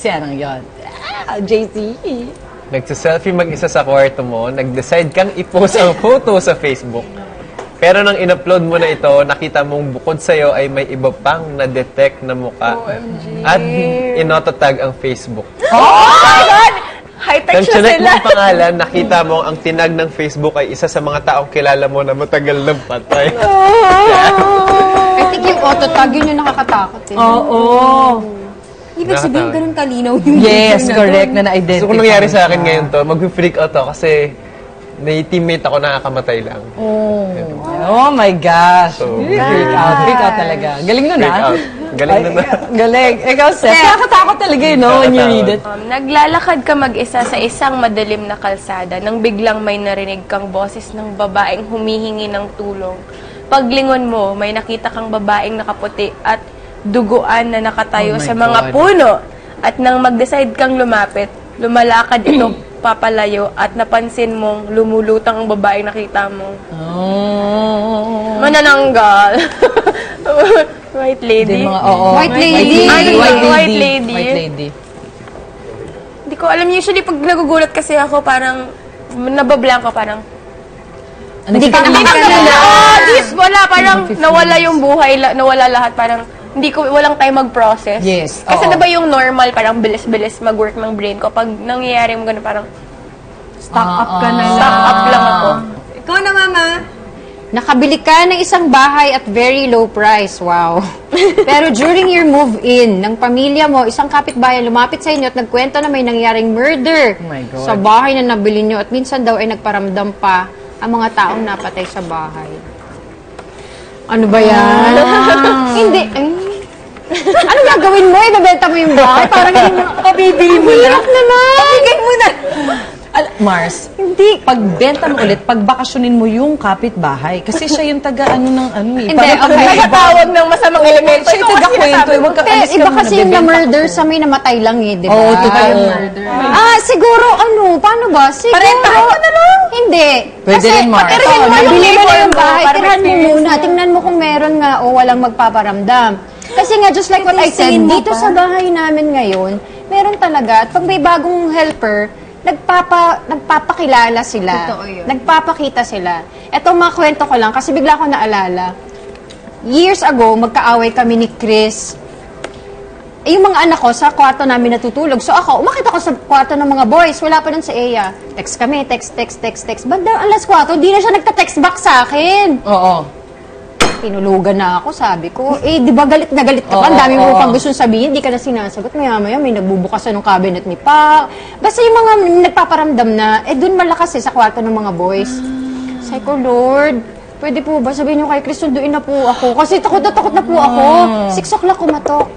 JC, anong yun? JC. Nagsa-selfie mag-isa sa kwarto mo, nag-decide kang i-post ang photo sa Facebook. Pero nang in-upload mo na ito, nakita mong bukod sa'yo ay may iba pang na-detect na mukha. OMG. At inototag ang Facebook. Oh my God! High-tech siya chinek sila. Nang pangalan, nakita mo ang tinag ng Facebook ay isa sa mga taong kilala mo na matagal ng patay. I think yung auto-tag yun yung nakakatakot. Oo. Ibig sabihin, ganun kalinaw yung yes, correct, na na-identify. So kung nangyari sa akin ngayon to, mag-freak out ako kasi may teammate ako nakakamatay lang. Oh my gosh. So, Freak out talaga. Galing nun, freak out. Galing nun. Galing. Ikaw, Seth, nakakatakot talaga yun, no, when you read it. Naglalakad ka mag-isa sa isang madilim na kalsada nang biglang may narinig kang boses ng babaeng humihingi ng tulong. Paglingon mo, may nakita kang babaeng nakaputi at duguan na nakatayo sa mga puno. At nang mag-decide kang lumapit, lumalakad ito papalayo at napansin mong lumulutang ang babaeng nakita mo. Manananggal. White lady? White lady. White lady. Hindi ko alam. Usually, pag nagugulat kasi ako, parang nabablanko, parang Hindi ka wala, parang nawala yung buhay, nawala lahat, parang walang time mag-process. Yes. Kasi diba yung normal, parang bilis-bilis mag-work ng brain ko. Pag nangyayari mo gano'n, parang stock up ka na lang. Stock up lang ako. Ikaw na, Mama. Nakabili ka ng isang bahay at very low price. Wow. Pero during your move-in ng pamilya mo, isang kapitbahay lumapit sa inyo at nagkwento na may nangyaring murder sa bahay na nabili nyo at minsan daw ay nagparamdam pa ang mga taong napatay sa bahay. Ano ba yan? Hindi. Ano gagawin mo? Ibebenta mo yung bahay? Parang Pabibili mo na. Hirap naman. Pabigay mo na. Mars, hindi. Pagbenta mo ulit, pagbakasyonin mo yung kapitbahay. Kasi siya yung taga-ano ng ano eh. Hindi, okay. Tagatawag ng masamang elemento. Siya yung taga-kwento. Iba kasi yung na-murder sa may namatay lang eh, di ba? Oo, totoo. Siguro, paano ba? Siguro, parentahan ka na lang. Hindi. Pwede rin, Mars. Nabili mo na yung bahay, tirahan mo muna. Tingnan mo kung meron nga o walang magpaparamdam. Kasi nga, just like what I said, dito sa bahay namin ngayon, meron talaga. At pag may bagong helper, nagpapakilala sila. Nagpapakita sila. Etong mga kwento ko lang, kasi bigla ko naalala. Years ago, magkaaway kami ni Chris. Yung mga anak ko, sa kwarto namin natutulog. So ako, umakit ako sa kwarto ng mga boys. Wala pa nun sa Eya. Text kami, text. Bandang alas 4, di na siya nagka-text back sa akin. Oo. Tinulugan na ako, sabi ko. Di ba galit na galit ka pa? Ang dami mo pang gustong sabihin, di ka na sinasagot. Maya-maya, may nagbubukas na ng cabinet ni Pa. Basta yung mga nagpaparamdam na, dun malakas sa kwarto ng mga boys. Sabi ko, Lord, pwede po ba sabihin nyo kay Chris, sunduin na po ako. Kasi takot na po ako. 6 o'clock kumatok.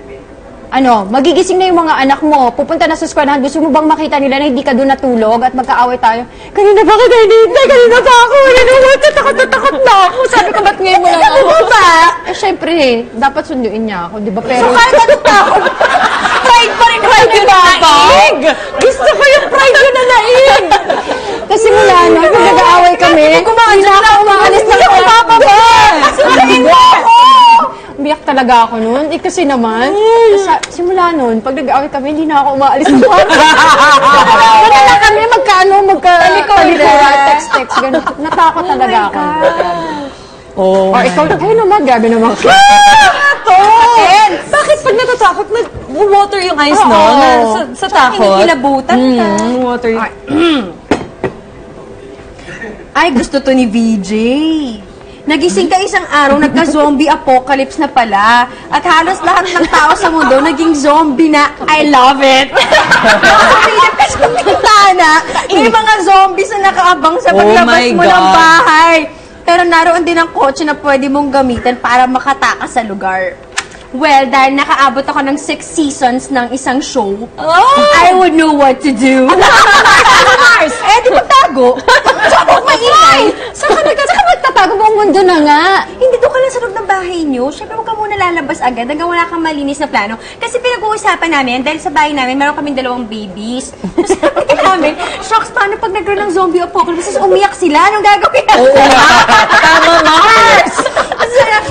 Magigising na yung mga anak mo, pupunta na sa eskwelahan, gusto mo bang makita nila na hindi ka doon natulog at magkaaway tayo? Kanina pa kita hinihintay, kanina pa ako, takot na ako. Sabi ko, ba't ngayon mo lang ako? Siyempre, dapat sunduin niya ako, di ba? Pero, so, kahit anong takot, pride pa rin, pride yung naig! Gusto ko yung pride yung naig! Kasi mula na, kung nag-aaway kami, hindi na ako umaalis na kapapabay! Sunduin mo ako! Biyak talaga ako noon. Kasi naman, simula noon, pag nag-aaway kami, hindi na ako umaalis ng kwarto. Wala na kami, magka-talikuran, text, gano'n. Natakot talaga ako. Or ikaw, ay naman, grabe naman. Bakit pag natatakot, nag-water yung eyes, no? Sa takot? Kinabutan ka. Water yung... Ay, gusto to ni VJ. Nagising ka isang araw, nagka-zombie apocalypse na pala. At halos lahat ng tao sa mundo naging zombie na. I love it! Nakapilip ka sa pintana, may mga zombies na nakaabang sa paglabas mo ng bahay. Pero naroon din ang kotse na pwede mong gamitin para makatakas sa lugar. Well, dahil nakaabot ako ng 6 seasons ng isang show, I would know what to do. Di magtago. Saka maingay. Saka magtatago buong mundo na nga. Hindi doon ka lang sa loob ng bahay nyo. Siyempre, huwag ka muna lalabas agad hanggang wala kang malinis na plano. Kasi pinag-uusapan namin, dahil sa bahay namin, meron kaming 2 babies. Tapos sabi namin, shocks, paano pag nagkaroon ng zombie apocalypse? Tapos umiyak sila. Anong gagawin natin? Tama, Mars!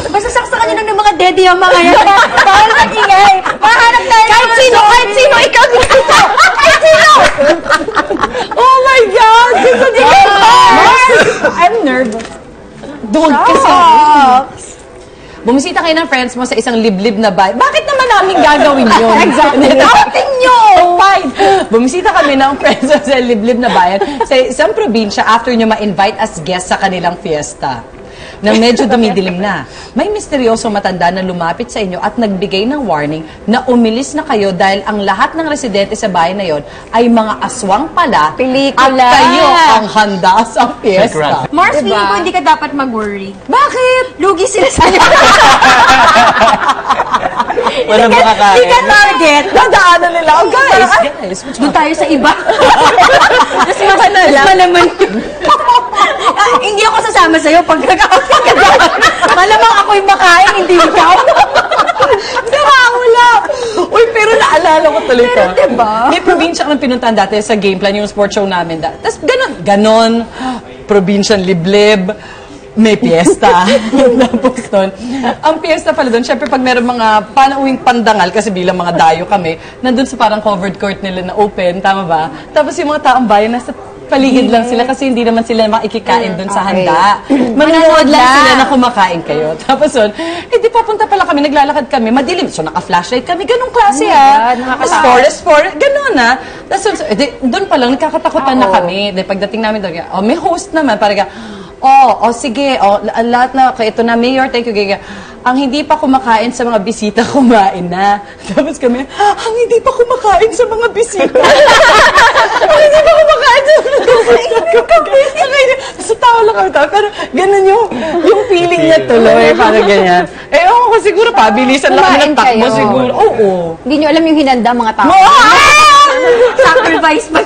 Basta saksakan nyo lang ng mga daddy yung mga yan. Bawal mag-ingay. Mahanap tayo. Kahit sino, ikaw. kayo ng friends mo sa isang liblib na bahay, bakit naman namin gagawin yun? Exactly. Outing nyo! Fine. Bumisita kami ng friends mo sa liblib na bayan sa isang probinsya after nyo ma-invite as guest sa kanilang fiesta. Na medyo dumidilim na. May misteryosong matanda na lumapit sa inyo at nagbigay ng warning na umilis na kayo dahil ang lahat ng residente sa bahay na yon ay mga aswang pala Pelikula. at kayo ang handa sa fiesta. Mars, feeling ko hindi ka dapat mag-worry. Bakit? Lugi sila sa Walang makakain. Hindi ka target. Nadaanan nila. Oh, guys, Doon tayo sa iba. Mas malaman. Hindi ako sasama sa'yo pag malamang ako'y makain, hindi ikaw. Nakakula! Uy, pero naalala ko tuloy ko. Pero diba? May probinsya kami pinuntahan dati sa game plan, yung sports show namin. Tapos ganon, probinsyang liblib, may piyesta. Tapos doon, ang piyesta pala doon, syempre pag meron mga panauwing pandangal, kasi bilang mga dayo kami, nandun sa parang covered court nila na open, tama ba? Tapos yung mga taong bayan, nasa paligid lang sila kasi hindi naman sila makikikain doon sa handa. Manonood lang sila na kumakain kayo. Tapos doon, di papunta pala kami, naglalakad kami, madilim. So naka-flashlight kami, ganong klase Tapos forest, ganon Tapos doon pa lang, nagkakatakutan na kami. Pagdating namin doon, may host naman, parang sige, lahat na, ito na, Mayor, thank you, Giga. Ang hindi pa kumakain sa mga bisita, kumain na. Tapos kami, ang hindi pa kumakain sa mga bisita. Ang hindi pa kumakain sa mga bisita. So, tawa lang kami, pero ganun yung feeling niya tuloy, parang ganyan. Ko siguro, pabilisan lang kami ng takbo siguro. Oo. Hindi nyo alam yung hinanda mga tao. Sacrifice pa.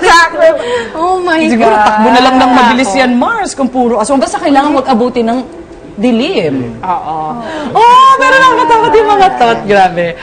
Oh my Siguro, God. takbo na lang ng mabilis yan, Mars, kung puro aswang. Basta kailangan wag abutin ng dilim. Oo. Pero nakakatakot yung mga thought. Grabe.